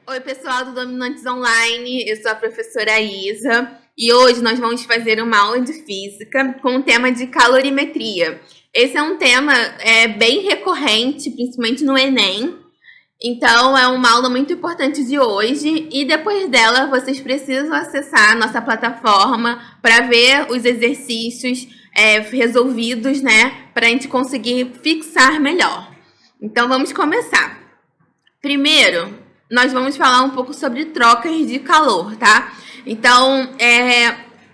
Oi, pessoal do Dominantes Online, eu sou a professora Isa e hoje nós vamos fazer uma aula de física com o tema de calorimetria. Esse é um tema bem recorrente, principalmente no Enem, então é uma aula muito importante de hoje e depois dela vocês precisam acessar a nossa plataforma para ver os exercícios resolvidos, né, para a gente conseguir fixar melhor. Então vamos começar. Primeiro, nós vamos falar um pouco sobre trocas de calor, tá? Então,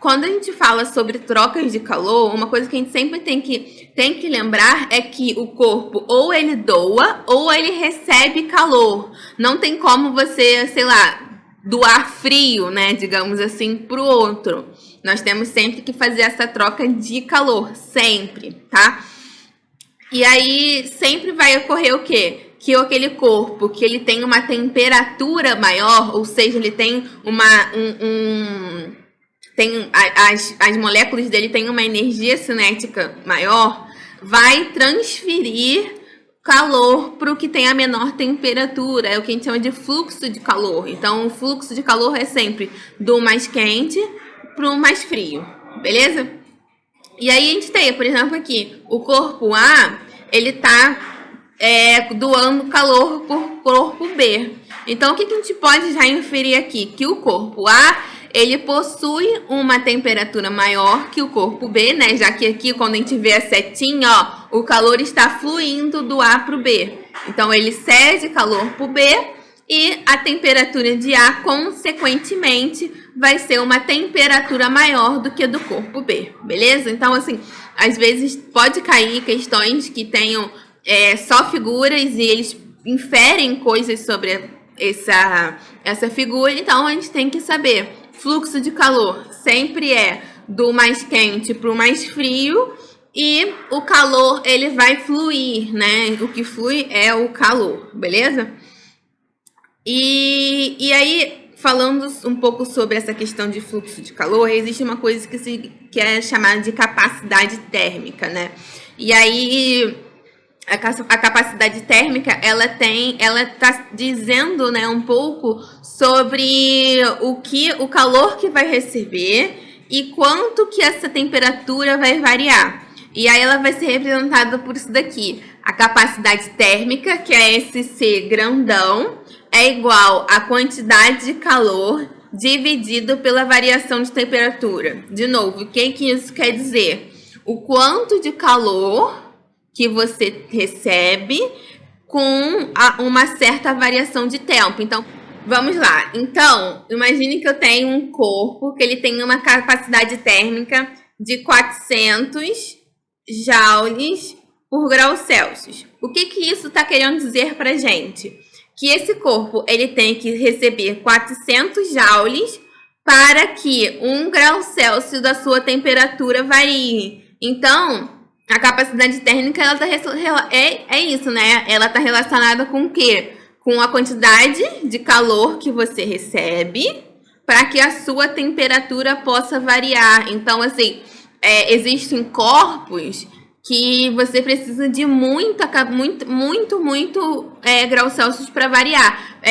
quando a gente fala sobre trocas de calor, uma coisa que a gente sempre tem que lembrar é que o corpo ou ele doa ou ele recebe calor. Não tem como você, sei lá, doar frio, né, digamos assim, pro outro. Nós temos sempre que fazer essa troca de calor, sempre, tá? E aí, sempre vai ocorrer o quê? Que aquele corpo que ele tem uma temperatura maior, ou seja, ele tem as moléculas dele têm uma energia cinética maior, vai transferir calor para o que tem a menor temperatura, é o que a gente chama de fluxo de calor. Então, o fluxo de calor é sempre do mais quente para o mais frio, beleza? E aí a gente tem, por exemplo, aqui, o corpo A, ele tá doando calor por corpo B. Então, o que a gente pode já inferir aqui? Que o corpo A, ele possui uma temperatura maior que o corpo B, né? Já que aqui, quando a gente vê a setinha, ó, o calor está fluindo do A para o B. Então, ele cede calor para o B e a temperatura de A, consequentemente, vai ser uma temperatura maior do que a do corpo B, beleza? Então, assim, às vezes pode cair questões que tenham só figuras e eles inferem coisas sobre essa figura, então a gente tem que saber. Fluxo de calor sempre é do mais quente para o mais frio e o calor ele vai fluir, né? O que flui é o calor, beleza? E aí, falando um pouco sobre essa questão de fluxo de calor, existe uma coisa que é chamada de capacidade térmica, né? E aí a capacidade térmica, ela está dizendo, né, um pouco sobre o calor que vai receber e quanto que essa temperatura vai variar. E aí ela vai ser representada por isso daqui. A capacidade térmica, que é esse C grandão, é igual à quantidade de calor dividido pela variação de temperatura. De novo, o que isso quer dizer? O quanto de calor que você recebe com uma certa variação de tempo. Então, vamos lá. Então, imagine que eu tenho um corpo que ele tem uma capacidade térmica de 400 joules por grau Celsius. O que isso está querendo dizer para gente? Que esse corpo ele tem que receber 400 joules para que 1 grau Celsius da sua temperatura varie. Então, a capacidade térmica, ela é isso, né? Ela está relacionada com o quê? Com a quantidade de calor que você recebe para que a sua temperatura possa variar. Então, existem corpos que você precisa de muito grau Celsius para variar.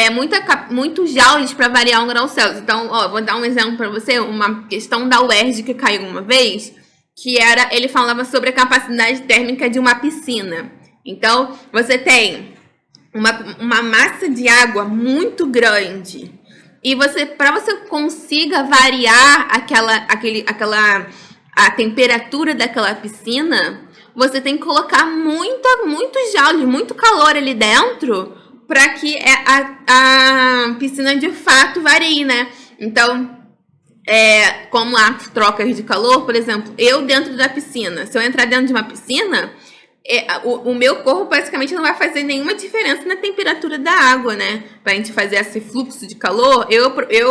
Muito joules para variar 1 grau Celsius. Então, ó, vou dar um exemplo para você, uma questão da UERJ que caiu uma vez, ele falava sobre a capacidade térmica de uma piscina. Então, você tem uma massa de água muito grande e para você consiga variar a temperatura daquela piscina, você tem que colocar muitos joules, muito calor ali dentro para que a piscina de fato varie, né? Então, como há trocas de calor, por exemplo, eu dentro da piscina, se eu entrar dentro de uma piscina, o meu corpo basicamente não vai fazer nenhuma diferença na temperatura da água, né? Pra gente fazer esse fluxo de calor,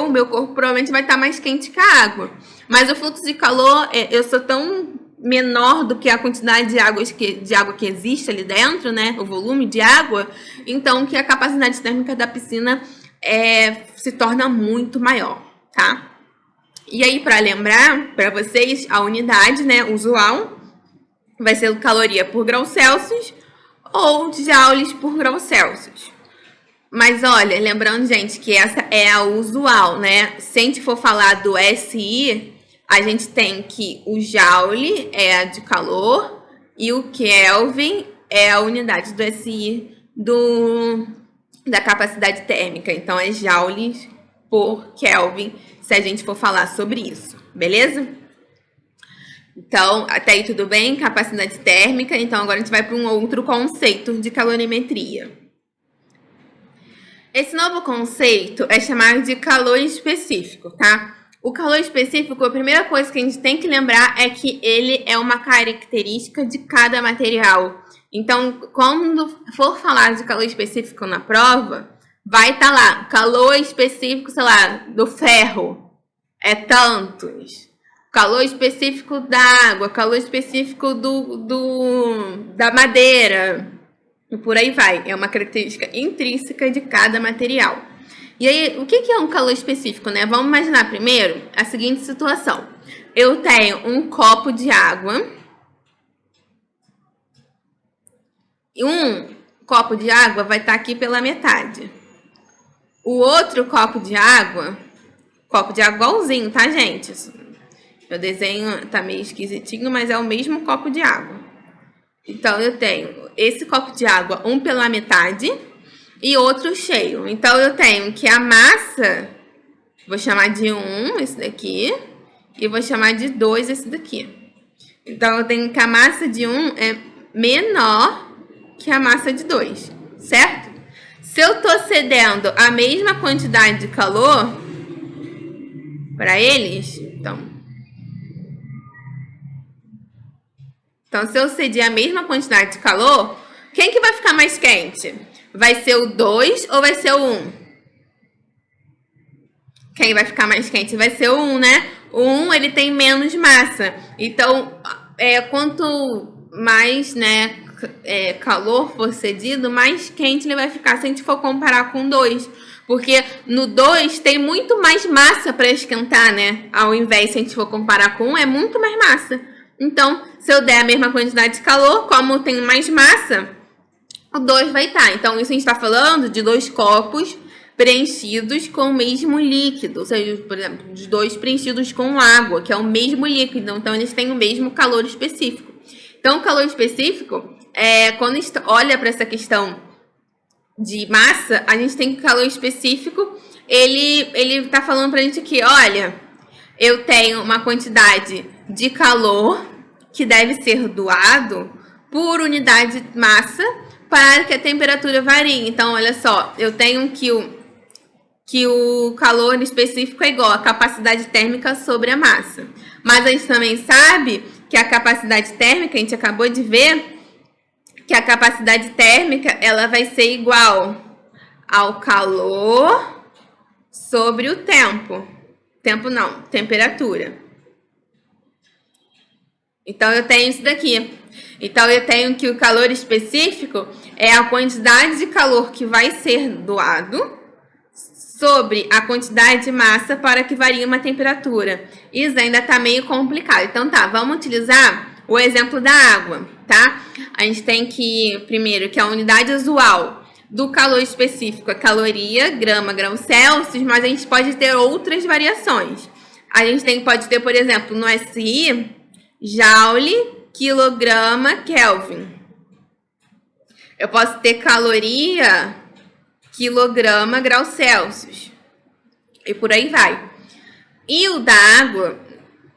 o meu corpo provavelmente vai estar mais quente que a água. Mas o fluxo de calor, eu sou tão menor do que a quantidade de água que existe ali dentro, né? O volume de água, então que a capacidade térmica da piscina se torna muito maior, tá? E aí, para lembrar para vocês, a unidade, né, usual vai ser caloria por grau Celsius ou joules por grau Celsius. Mas olha, lembrando, gente, que essa é a usual, né? Se a gente for falar do SI, a gente tem que o Joule é a de calor e o Kelvin é a unidade do SI da capacidade térmica. Então, é joules por Kelvin, se a gente for falar sobre isso, beleza? Então, até aí tudo bem? Capacidade térmica. Então, agora a gente vai para um outro conceito de calorimetria. Esse novo conceito é chamado de calor específico, tá? O calor específico, a primeira coisa que a gente tem que lembrar é que ele é uma característica de cada material. Então, quando for falar de calor específico na prova, vai estar lá, calor específico, sei lá, do ferro, é tantos. Calor específico da água, calor específico da madeira, e por aí vai. É uma característica intrínseca de cada material. E aí, o que é um calor específico, né? Vamos imaginar primeiro a seguinte situação. Eu tenho um copo de água. E um copo de água vai estar aqui pela metade. O outro copo de água igualzinho, tá, gente? Meu desenho tá meio esquisitinho, mas é o mesmo copo de água. Então, eu tenho esse copo de água, um pela metade e outro cheio. Então, eu tenho que a massa, vou chamar de 1, esse daqui, e vou chamar de 2, esse daqui. Então, eu tenho que a massa de 1 é menor que a massa de 2, certo? Se eu tô cedendo a mesma quantidade de calor para eles, Então, se eu ceder a mesma quantidade de calor, quem que vai ficar mais quente? Vai ser o 2 ou vai ser o 1? Quem vai ficar mais quente vai ser o 1, né? O 1, ele tem menos massa. Então, quanto mais, né, calor for cedido, mais quente ele vai ficar se a gente for comparar com o 2. Porque no 2 tem muito mais massa para esquentar, né? Ao invés, se a gente for comparar com o 1, é muito mais massa. Então, se eu der a mesma quantidade de calor, como tem mais massa, o 2 vai estar. Então, isso a gente está falando de 2 copos preenchidos com o mesmo líquido. Ou seja, por exemplo, os 2 preenchidos com água, que é o mesmo líquido. Então, eles têm o mesmo calor específico. Então, o calor específico, quando a gente olha para essa questão de massa, a gente tem que o calor específico, ele está falando para a gente aqui, olha, eu tenho uma quantidade de calor que deve ser doado por unidade de massa para que a temperatura varie. Então, olha só, eu tenho que o calor específico é igual a capacidade térmica sobre a massa. Mas a gente também sabe que a capacidade térmica, a gente acabou de ver, que a capacidade térmica ela vai ser igual ao calor sobre o tempo. Tempo não, temperatura. Então, eu tenho isso daqui. Então, eu tenho que o calor específico é a quantidade de calor que vai ser doado sobre a quantidade de massa para que varie uma temperatura. Isso ainda está meio complicado. Então, tá, vamos utilizar o exemplo da água, tá? A gente tem que, primeiro, que a unidade usual do calor específico é caloria, grama, grau Celsius, mas a gente pode ter outras variações. A gente pode ter, por exemplo, no SI, joule, quilograma, Kelvin. Eu posso ter caloria, quilograma, grau Celsius. E por aí vai. E o da água,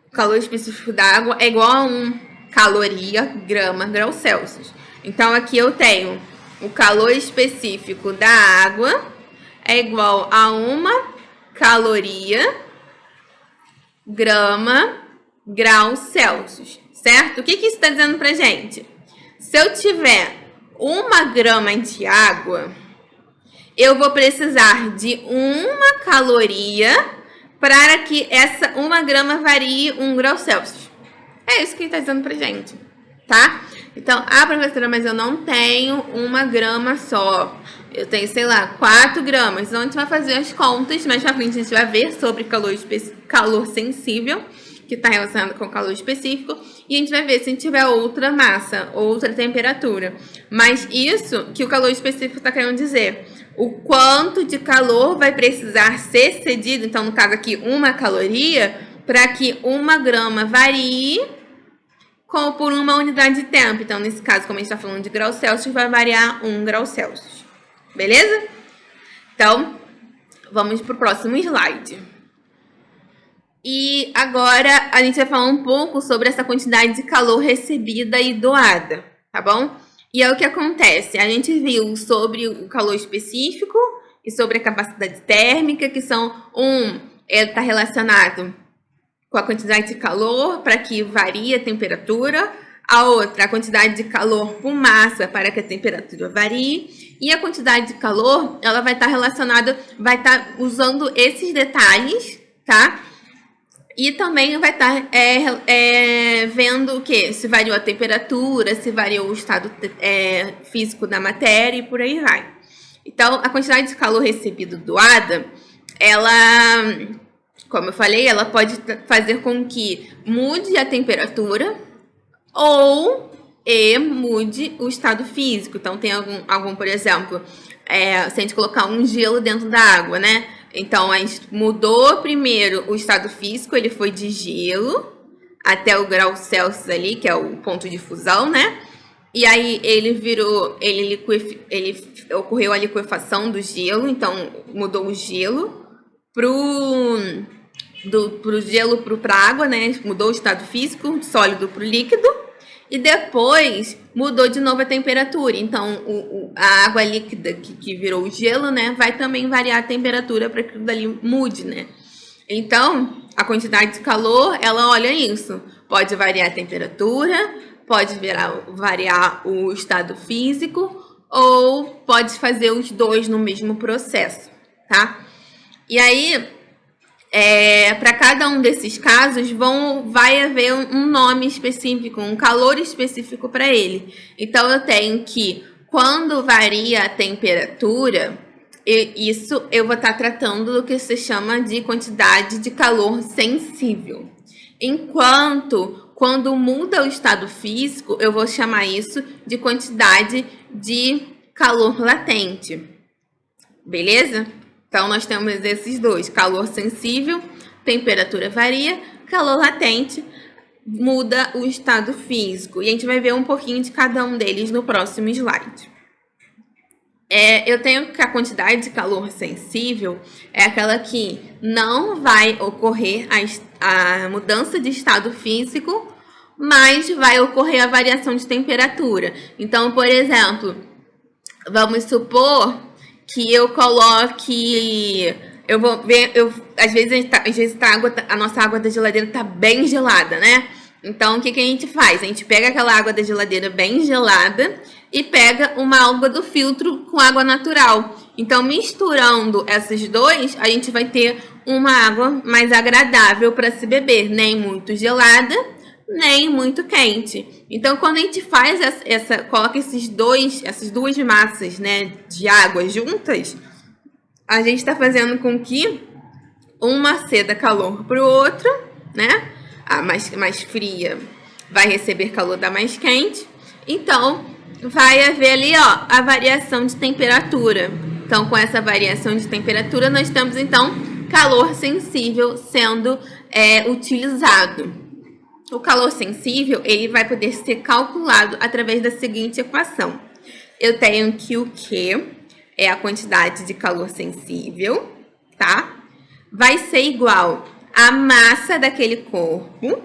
o calor específico da água é igual a 1 caloria, grama, grau Celsius. Então, aqui eu tenho o calor específico da água é igual a 1 caloria, grama, grau Celsius, certo? O que isso está dizendo pra gente? Se eu tiver 1 grama de água, eu vou precisar de 1 caloria para que essa 1 grama varie 1 grau Celsius. É isso que ele está dizendo pra gente, tá? Então, professora, mas eu não tenho 1 grama só. Eu tenho, sei lá, 4 gramas. Então, a gente vai fazer as contas. Mais pra frente, a gente vai ver sobre calor sensível. que está relacionado com o calor específico, e a gente vai ver se a gente tiver outra massa, outra temperatura. Mas isso que o calor específico está querendo dizer, o quanto de calor vai precisar ser cedido, então no caso aqui 1 caloria, para que 1 grama varie por uma unidade de tempo. Então nesse caso, como a gente está falando de graus Celsius, vai variar 1 grau Celsius. Beleza? Então, vamos para o próximo slide. E agora a gente vai falar um pouco sobre essa quantidade de calor recebida e doada, tá bom? E é o que acontece, a gente viu sobre o calor específico e sobre a capacidade térmica, que são está relacionado com a quantidade de calor para que varie a temperatura, a outra, a quantidade de calor por massa para que a temperatura varie, e a quantidade de calor, ela vai estar relacionada, vai estar usando esses detalhes, tá? E também vai estar vendo o que? Se variou a temperatura, se variou o estado físico da matéria e por aí vai. Então, a quantidade de calor recebido doada, ela, como eu falei, ela pode fazer com que mude a temperatura ou mude o estado físico. Então, tem algum por exemplo, se a gente colocar um gelo dentro da água, né? Então, a gente mudou primeiro o estado físico, ele foi de gelo até o grau Celsius ali, que é o ponto de fusão, né? E aí ocorreu a liquefação do gelo, então mudou o gelo pro gelo para a água, né? Mudou o estado físico, sólido para o líquido. E depois mudou de novo a temperatura. Então, a água líquida que virou o gelo, né? Vai também variar a temperatura para que aquilo dali mude, né? Então, a quantidade de calor, ela olha isso. Pode variar a temperatura, pode variar o estado físico, ou pode fazer os dois no mesmo processo, tá? E aí, para cada um desses casos, vai haver um nome específico, um calor específico para ele. Então, eu tenho que, quando varia a temperatura, isso eu vou estar tratando do que se chama de quantidade de calor sensível. Enquanto, quando muda o estado físico, eu vou chamar isso de quantidade de calor latente. Beleza? Então, nós temos esses dois, calor sensível, temperatura varia, calor latente, muda o estado físico. E a gente vai ver um pouquinho de cada um deles no próximo slide. Eu tenho que a quantidade de calor sensível é aquela que não vai ocorrer a mudança de estado físico, mas vai ocorrer a variação de temperatura. Então, por exemplo, vamos supor que eu coloque, às vezes a nossa água da geladeira está bem gelada, né? Então, o que a gente faz? A gente pega aquela água da geladeira bem gelada e pega uma água do filtro com água natural. Então, misturando esses dois, a gente vai ter uma água mais agradável para se beber, nem muito gelada, nem muito quente. Então, quando a gente faz coloca essas duas massas, né, de água juntas, a gente está fazendo com que uma ceda calor para o outro, né? A mais fria vai receber calor da mais quente. Então, vai haver ali, ó, a variação de temperatura. Então, com essa variação de temperatura, nós temos, então, calor sensível sendo utilizado. O calor sensível, ele vai poder ser calculado através da seguinte equação. Eu tenho que o Q é a quantidade de calor sensível, tá? Vai ser igual a massa daquele corpo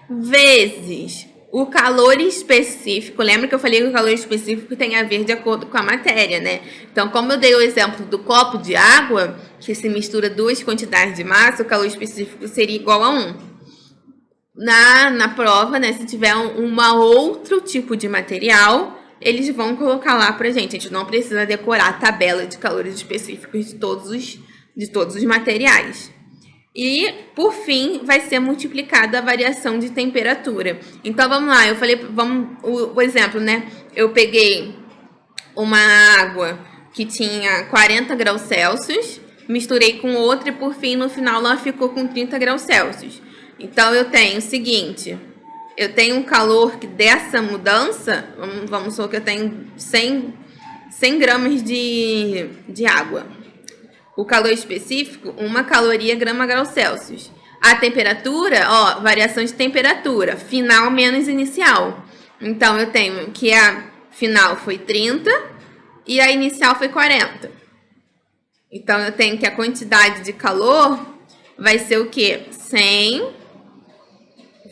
vezes o calor específico. Lembra que eu falei que o calor específico tem a ver de acordo com a matéria, né? Então, como eu dei o exemplo do copo de água, que se mistura duas quantidades de massa, o calor específico seria igual a 1. Na prova, né, se tiver outro tipo de material, eles vão colocar lá pra gente. A gente não precisa decorar a tabela de calores específicos de todos os materiais. E, por fim, vai ser multiplicada a variação de temperatura. Então, vamos lá. Eu falei, o exemplo, né? Eu peguei uma água que tinha 40 graus Celsius, misturei com outra e, por fim, no final, ela ficou com 30 graus Celsius. Então, eu tenho o seguinte, eu tenho um calor que dessa mudança, vamos supor que eu tenho 100 gramas de água. O calor específico, 1 caloria grama grau Celsius. A temperatura, ó, variação de temperatura, final menos inicial. Então, eu tenho que a final foi 30 e a inicial foi 40. Então, eu tenho que a quantidade de calor vai ser o quê? 100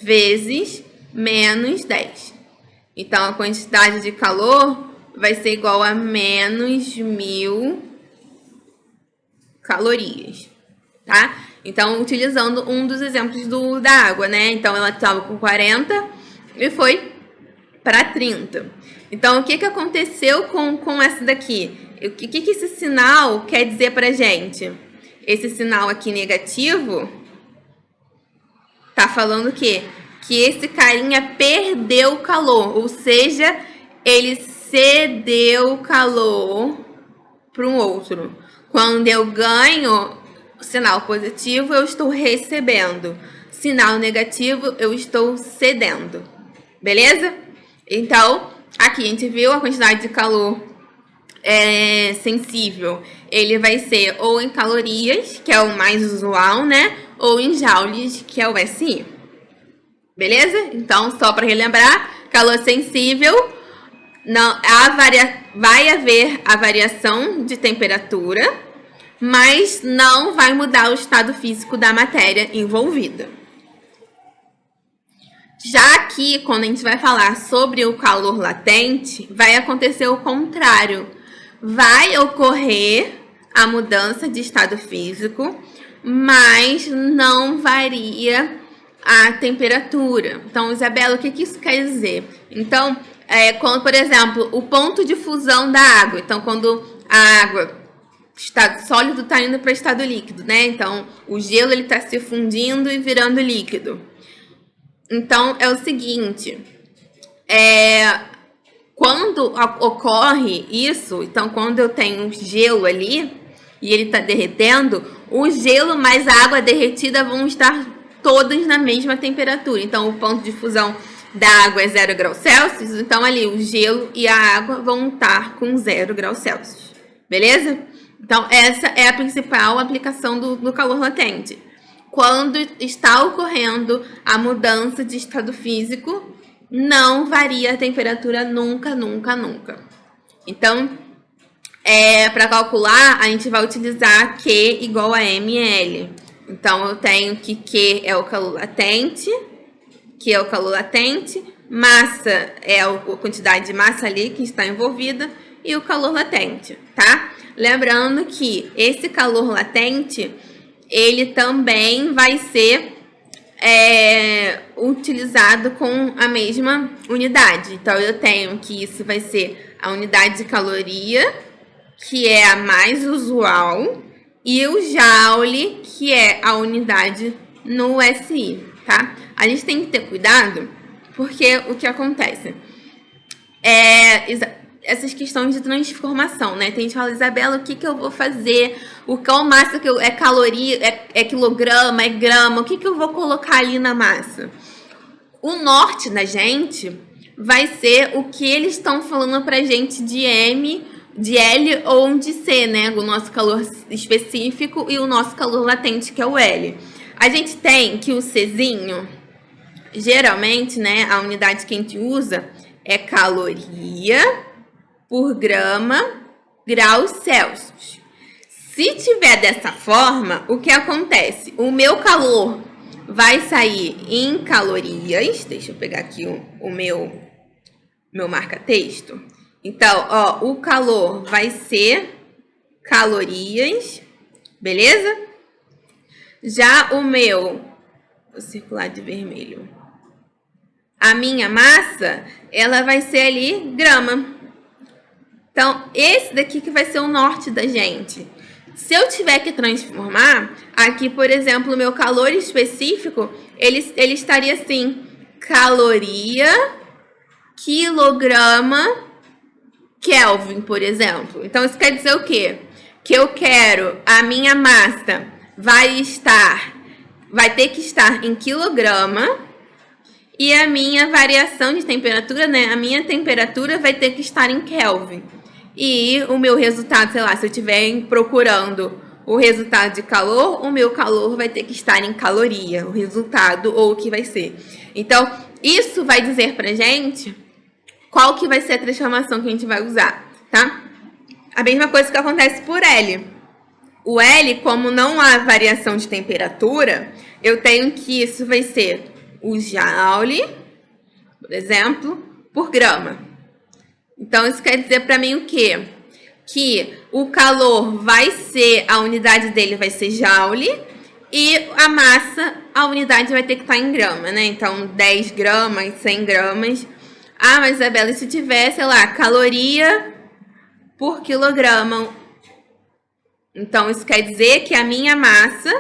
vezes menos 10. Então, a quantidade de calor vai ser igual a menos 1000 calorias, tá? Então, utilizando um dos exemplos da água, né? Então, ela estava com 40 e foi para 30. Então, o que aconteceu com essa daqui? O que esse sinal quer dizer pra gente? Esse sinal aqui negativo tá falando o quê? Que esse carinha perdeu calor, ou seja, ele cedeu calor para um outro. Quando eu ganho sinal positivo, eu estou recebendo. Sinal negativo, eu estou cedendo. Beleza? Então, aqui a gente viu a quantidade de calor sensível. Ele vai ser ou em calorias, que é o mais usual, né? Ou em joules, que é o SI. Beleza? Então, só para relembrar, calor sensível, não, vai haver a variação de temperatura, mas não vai mudar o estado físico da matéria envolvida. Já aqui, quando a gente vai falar sobre o calor latente, vai acontecer o contrário. Vai ocorrer a mudança de estado físico, mas não varia a temperatura. Então, Isabela, o que isso quer dizer? Então, quando, por exemplo, o ponto de fusão da água. Então, quando a água, estado sólido, está indo para estado líquido, né? Então, o gelo está se fundindo e virando líquido. Então, é o seguinte, quando ocorre isso, então quando eu tenho gelo ali e ele está derretendo, o gelo mais a água derretida vão estar todas na mesma temperatura. Então, o ponto de fusão da água é 0 graus Celsius, então ali o gelo e a água vão estar com 0 graus Celsius, beleza? Então, essa é a principal aplicação do calor latente. Quando está ocorrendo a mudança de estado físico, não varia a temperatura nunca, nunca, nunca. Então, para calcular, a gente vai utilizar Q igual a ml. Então, eu tenho que Q é o calor latente, que é o calor latente, massa é a quantidade de massa ali que está envolvida e o calor latente, tá? Lembrando que esse calor latente, ele também vai ser utilizado com a mesma unidade. Então, eu tenho que isso vai ser a unidade de caloria, que é a mais usual, e o joule, que é a unidade no SI, tá? A gente tem que ter cuidado, porque o que acontece? Essas questões de transformação, né? Tem gente que fala, Isabela, o que eu vou fazer? Qual massa que é caloria, é quilograma, é grama? O que eu vou colocar ali na massa? O norte da gente vai ser o que eles estão falando pra gente de M, de L ou de C, né? O nosso calor específico e o nosso calor latente, que é o L. A gente tem que o Czinho, geralmente, né? A unidade que a gente usa é caloria por grama, graus Celsius. Se tiver dessa forma, o que acontece? O meu calor vai sair em calorias. Deixa eu pegar aqui o meu marca-texto. Então, ó, o calor vai ser calorias, beleza? Já o meu, vou circular de vermelho. A minha massa, ela vai ser ali grama. Então, esse daqui que vai ser o norte da gente. Se eu tiver que transformar, aqui, por exemplo, o meu calor específico, ele estaria assim, caloria, quilograma, Kelvin, por exemplo. Então, isso quer dizer o quê? Que eu quero, a minha massa vai estar vai ter que estar em quilograma. E a minha variação de temperatura, né? A minha temperatura vai ter que estar em Kelvin. E o meu resultado, sei lá, se eu estiver procurando o resultado de calor, o meu calor vai ter que estar em caloria, o resultado ou o que vai ser. Então, isso vai dizer pra gente qual que vai ser a transformação que a gente vai usar, tá? A mesma coisa que acontece por L. O L, como não há variação de temperatura, eu tenho que isso vai ser o joule, por exemplo, por grama. Então, isso quer dizer para mim o quê? Que o calor vai ser, a unidade dele vai ser joule, e a massa, a unidade vai ter que estar em grama, né? Então, 10 gramas, 100 gramas. Ah, mas Isabela, e se tiver, sei lá, caloria por quilograma? Então, isso quer dizer que a minha massa,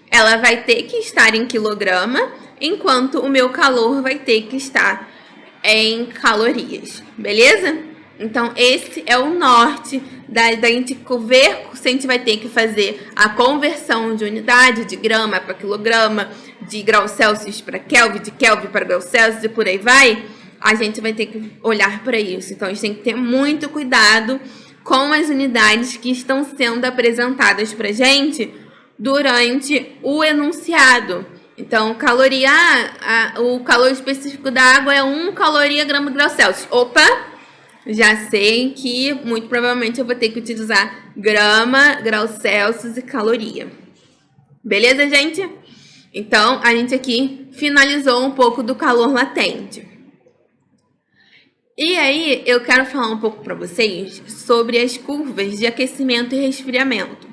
ela vai ter que estar em quilograma, enquanto o meu calor vai ter que estar em calorias, beleza? Então, esse é o norte da gente ver se a gente vai ter que fazer a conversão de unidade, de grama para quilograma, de graus Celsius para Kelvin, de Kelvin para graus Celsius e por aí vai. A gente vai ter que olhar para isso. Então, a gente tem que ter muito cuidado com as unidades que estão sendo apresentadas para a gente durante o enunciado. Então, caloria, o calor específico da água é 1 caloria grama de grau Celsius. Opa, já sei que muito provavelmente eu vou ter que utilizar grama, grau Celsius e caloria. Beleza, gente? Então, a gente aqui finalizou um pouco do calor latente. E aí, eu quero falar um pouco para vocês sobre as curvas de aquecimento e resfriamento.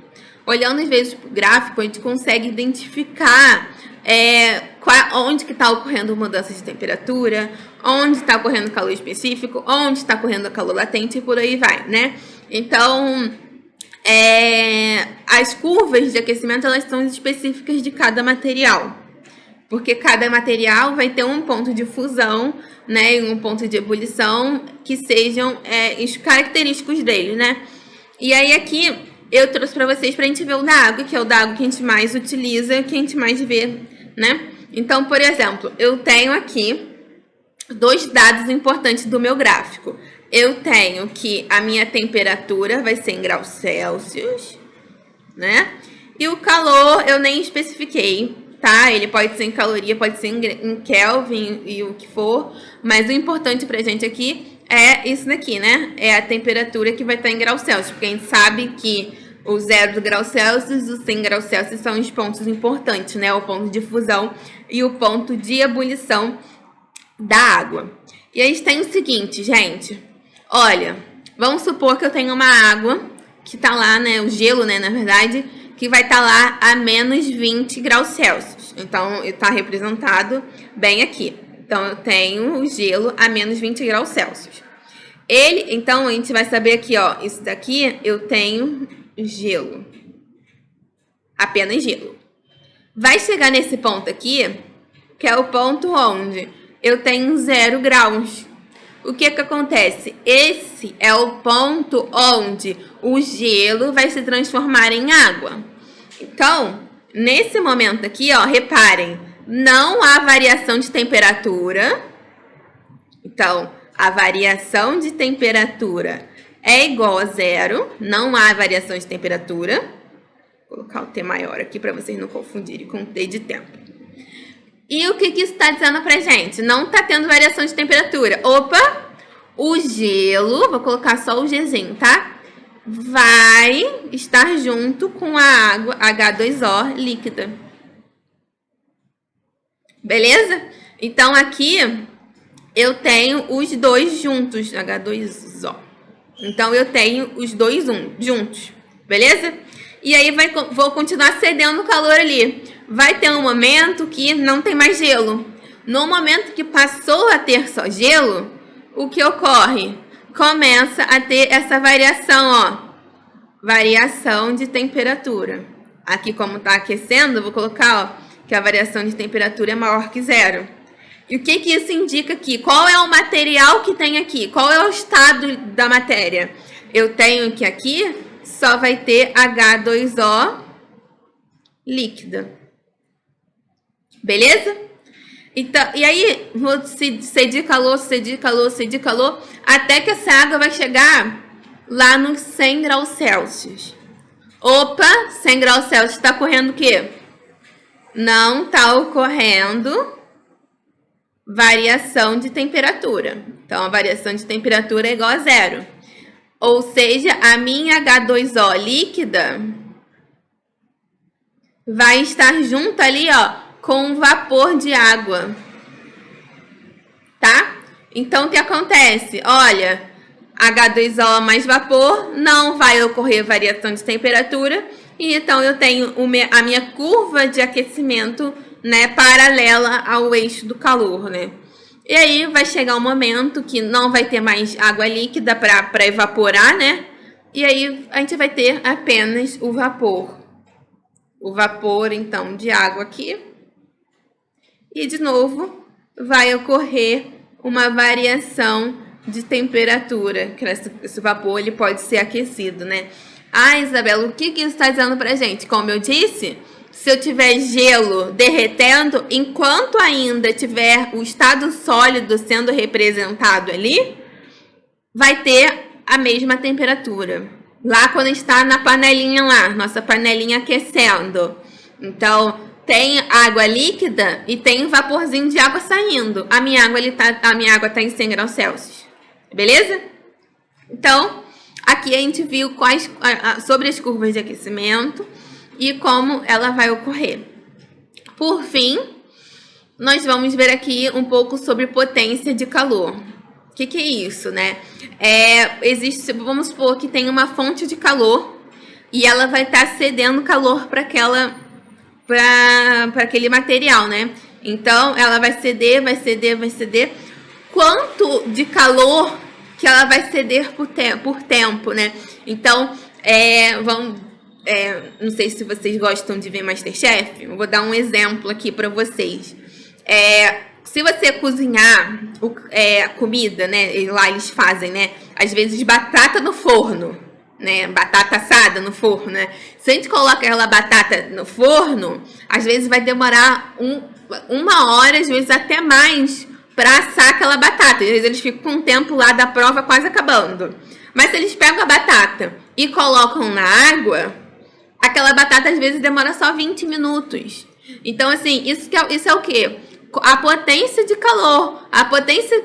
Olhando às vezes para o gráfico, a gente consegue identificar onde que está ocorrendo mudança de temperatura, onde está ocorrendo calor específico, onde está ocorrendo calor latente e por aí vai, né? Então, as curvas de aquecimento, elas são específicas de cada material. Porque cada material vai ter um ponto de fusão, né, e um ponto de ebulição que sejam os característicos dele, né? E aí aqui eu trouxe para vocês para a gente ver o da água, que é o da água que a gente mais utiliza, que a gente mais vê, né? Então, por exemplo, eu tenho aqui 2 dados importantes do meu gráfico. Eu tenho que a minha temperatura vai ser em graus Celsius, né? E o calor eu nem especifiquei, tá? Ele pode ser em caloria, pode ser em Kelvin e o que for, mas o importante pra gente aqui é isso daqui, né? É a temperatura que vai estar em graus Celsius, porque a gente sabe que o 0 graus Celsius e o 100 graus Celsius são os pontos importantes, né? O ponto de fusão e o ponto de ebulição da água. E a gente tem o seguinte, gente. Olha, vamos supor que eu tenho uma água que tá lá, né? O gelo, né? Na verdade, que vai estar lá a menos 20 graus Celsius. Então, está representado bem aqui. Então, eu tenho o gelo a menos 20 graus Celsius. Então, a gente vai saber aqui, ó, isso daqui eu tenho gelo. Apenas gelo. Vai chegar nesse ponto aqui, que é o ponto onde eu tenho 0 graus. O que acontece? Esse é o ponto onde o gelo vai se transformar em água. Então, nesse momento aqui, ó, reparem, não há variação de temperatura. Então, a variação de temperatura é igual a 0, não há variação de temperatura. Vou colocar o T maior aqui para vocês não confundirem com o T de tempo. E o que isso está dizendo pra gente? Não está tendo variação de temperatura. Opa! O gelo, vou colocar só o Gzinho, tá? Vai estar junto com a água H2O líquida. Beleza? Então, aqui eu tenho os dois juntos, H2O. Então, eu tenho os dois juntos, beleza? E aí, vou continuar cedendo calor ali. Vai ter um momento que não tem mais gelo. No momento que passou a ter só gelo, o que ocorre? Começa a ter essa variação, ó. Variação de temperatura. Aqui, como está aquecendo, eu vou colocar, ó, que a variação de temperatura é maior que 0. E o que isso indica aqui? Qual é o material que tem aqui? Qual é o estado da matéria? Eu tenho que aqui só vai ter H2O líquida. Beleza? Então, e aí, vou cedir calor, cedir calor, cedir calor, até que essa água vai chegar lá nos 100 graus Celsius. Opa, 100 graus Celsius, está correndo o quê? Não está ocorrendo variação de temperatura. Então, a variação de temperatura é igual a zero. Ou seja, a minha H2O líquida vai estar junto ali, ó, com o vapor de água. Tá? Então, o que acontece? Olha, H2O mais vapor, não vai ocorrer variação de temperatura. E então, eu tenho a minha curva de aquecimento, né, paralela ao eixo do calor, né? E aí, vai chegar um momento que não vai ter mais água líquida para evaporar, né? E aí, a gente vai ter apenas o vapor. O vapor, então, de água aqui. E, de novo, vai ocorrer uma variação de temperatura. Que esse vapor ele pode ser aquecido, né? Ah, Isabela, o que isso está dizendo pra gente? Como eu disse, se eu tiver gelo derretendo, enquanto ainda tiver o estado sólido sendo representado ali, vai ter a mesma temperatura. Lá quando está na panelinha lá, nossa panelinha aquecendo. Então, tem água líquida e tem um vaporzinho de água saindo. A minha água tá em 100 graus Celsius. Beleza? Então, aqui a gente viu sobre as curvas de aquecimento e como ela vai ocorrer. Por fim, nós vamos ver aqui um pouco sobre potência de calor. O que é isso, né? Vamos supor que tem uma fonte de calor e ela vai estar cedendo calor para aquele material, né? Então, ela vai ceder, vai ceder, vai ceder. Quanto de calor que ela vai ceder por tempo, né? Então, não sei se vocês gostam de ver MasterChef, eu vou dar um exemplo aqui para vocês. Se você cozinhar a comida, né? Lá eles fazem, né? Às vezes batata no forno, né? Batata assada no forno, né? Se a gente coloca aquela batata no forno, às vezes vai demorar uma hora, às vezes até mais, para assar aquela batata. Às vezes eles ficam com o tempo lá da prova quase acabando. Mas se eles pegam a batata e colocam na água, aquela batata às vezes demora só 20 minutos. Então, assim, isso é o quê? A potência de calor. A potência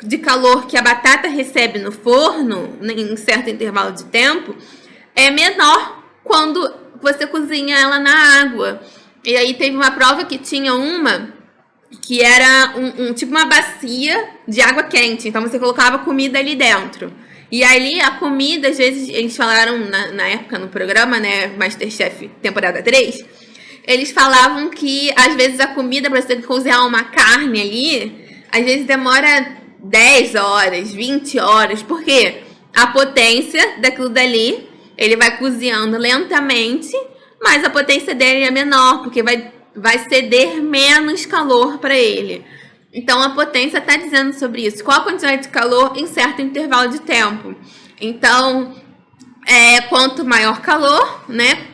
de calor que a batata recebe no forno, em certo intervalo de tempo, é menor quando você cozinha ela na água. E aí teve uma prova que tinha uma que era tipo uma bacia de água quente. Então, você colocava comida ali dentro. E ali, a comida, às vezes, eles falaram na época no programa, né, MasterChef temporada 3, eles falavam que, às vezes, a comida, para você cozinhar uma carne ali, às vezes demora 10 horas, 20 horas. Por quê? A potência daquilo dali, ele vai cozinhando lentamente, mas a potência dele é menor, porque vai ceder menos calor para ele. Então, a potência está dizendo sobre isso. Qual a quantidade de calor em certo intervalo de tempo. Então, quanto maior calor, né,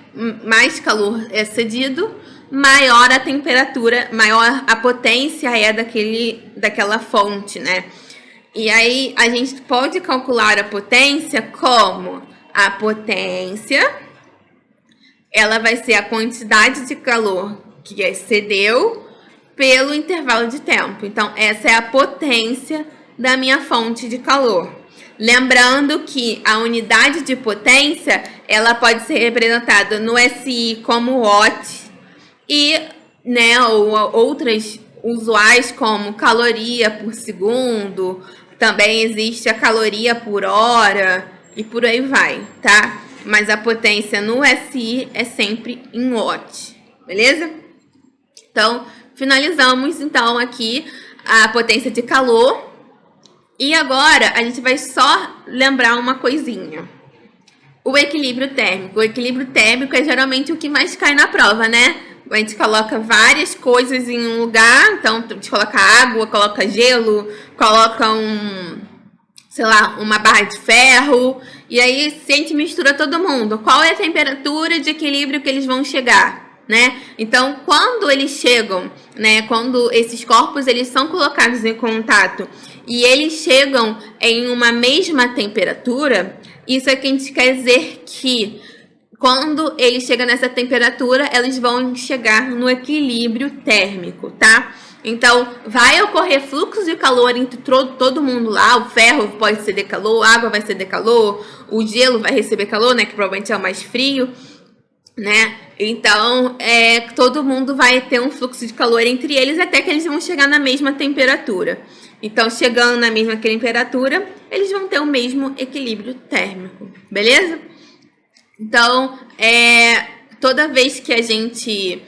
mais calor é cedido, maior a temperatura, maior a potência daquela fonte, né? E aí, a gente pode calcular a potência como a potência, ela vai ser a quantidade de calor que excedeu pelo intervalo de tempo. Então, essa é a potência da minha fonte de calor. Lembrando que a unidade de potência, ela pode ser representada no SI como watt e, né, ou outras usuais como caloria por segundo. Também existe a caloria por hora e por aí vai, tá? Mas a potência no SI é sempre em watt, beleza? Então, finalizamos, então, aqui a potência de calor. E agora, a gente vai só lembrar uma coisinha. O equilíbrio térmico. O equilíbrio térmico é geralmente o que mais cai na prova, né? A gente coloca várias coisas em um lugar. Então, a gente coloca água, coloca gelo, coloca uma barra de ferro. E aí, se a gente mistura todo mundo, qual é a temperatura de equilíbrio que eles vão chegar? né? Então, quando eles chegam, né, quando esses corpos eles são colocados em contato e eles chegam em uma mesma temperatura, isso aqui a gente quer dizer que quando eles chegam nessa temperatura, eles vão chegar no equilíbrio térmico, tá? Então, vai ocorrer fluxo de calor entre todo mundo lá. O ferro pode ceder calor, a água vai ceder calor, o gelo vai receber calor, né? Que provavelmente é o mais frio, né? Então, todo mundo vai ter um fluxo de calor entre eles até que eles vão chegar na mesma temperatura. Então, chegando na mesma temperatura, eles vão ter o mesmo equilíbrio térmico, beleza? Então, toda vez que a gente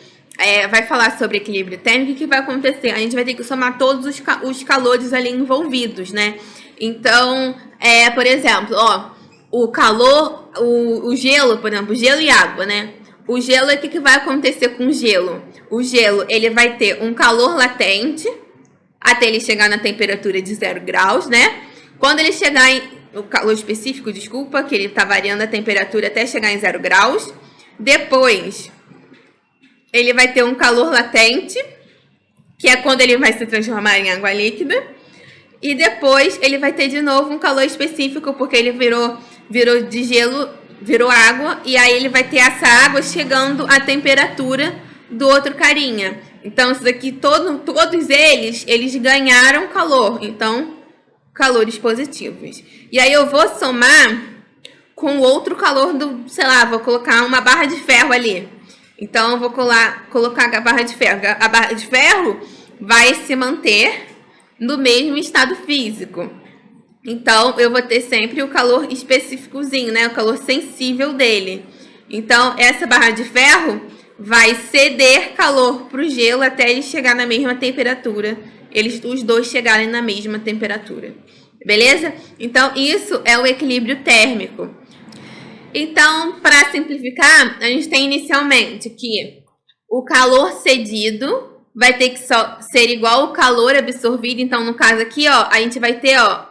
vai falar sobre equilíbrio térmico, o que vai acontecer? A gente vai ter que somar todos os calores ali envolvidos, né? Então, por exemplo, ó, o calor, o gelo, por exemplo, gelo e água, né? O gelo, o que vai acontecer com o gelo? O gelo, ele vai ter um calor latente até ele chegar na temperatura de 0 graus, né? Quando ele chegar o calor específico, desculpa, que ele tá variando a temperatura até chegar em 0 graus. Depois, ele vai ter um calor latente, que é quando ele vai se transformar em água líquida. E depois, ele vai ter de novo um calor específico, porque ele virou de gelo, virou água. E aí, ele vai ter essa água chegando à temperatura do outro carinha. Então, isso daqui, todos eles ganharam calor. Então, calores positivos. E aí, eu vou somar com outro calor do, sei lá, vou colocar uma barra de ferro ali. Então, eu vou colocar a barra de ferro. A barra de ferro vai se manter no mesmo estado físico. Então, eu vou ter sempre o calor específicozinho, né? O calor sensível dele. Então, essa barra de ferro vai ceder calor para o gelo até ele chegar na mesma temperatura. Os dois chegarem na mesma temperatura. Beleza? Então, isso é o equilíbrio térmico. Então, para simplificar, a gente tem inicialmente que o calor cedido vai ter que ser igual ao calor absorvido. Então, no caso aqui, ó, a gente vai ter, ó,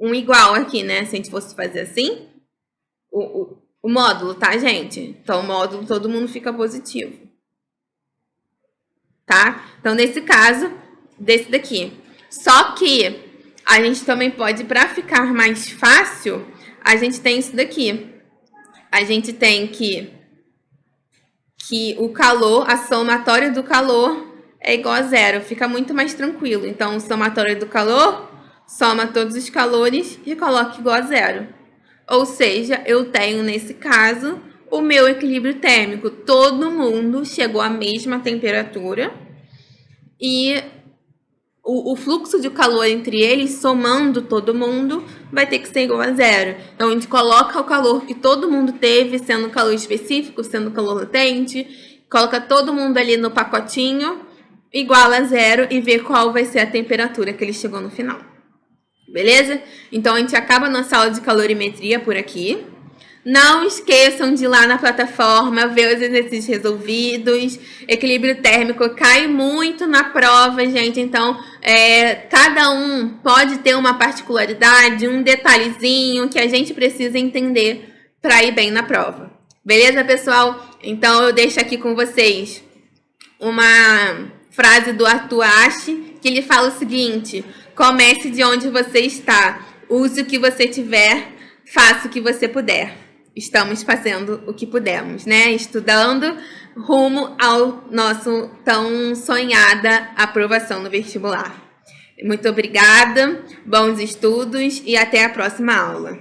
um igual aqui, né? Se a gente fosse fazer assim, o módulo, tá, gente? Então, o módulo, todo mundo fica positivo. Tá? Então, nesse caso, desse daqui. Só que a gente também pode, para ficar mais fácil, a gente tem isso daqui. A gente tem que o calor, a somatória do calor é igual a 0. Fica muito mais tranquilo. Então, o somatório do calor soma todos os calores e coloca igual a 0. Ou seja, eu tenho, nesse caso, o meu equilíbrio térmico. Todo mundo chegou à mesma temperatura e o fluxo de calor entre eles, somando todo mundo, vai ter que ser igual a 0. Então, a gente coloca o calor que todo mundo teve, sendo calor específico, sendo calor latente, coloca todo mundo ali no pacotinho, igual a 0 e vê qual vai ser a temperatura que ele chegou no final. Beleza? Então, a gente acaba a nossa aula de calorimetria por aqui. Não esqueçam de ir lá na plataforma, ver os exercícios resolvidos. Equilíbrio térmico cai muito na prova, gente. Então, cada um pode ter uma particularidade, um detalhezinho que a gente precisa entender para ir bem na prova. Beleza, pessoal? Então, eu deixo aqui com vocês uma frase do Arthur Ashe, que ele fala o seguinte: comece de onde você está, use o que você tiver, faça o que você puder. Estamos fazendo o que pudemos, né? Estudando rumo ao nosso tão sonhada aprovação no vestibular. Muito obrigada, bons estudos e até a próxima aula.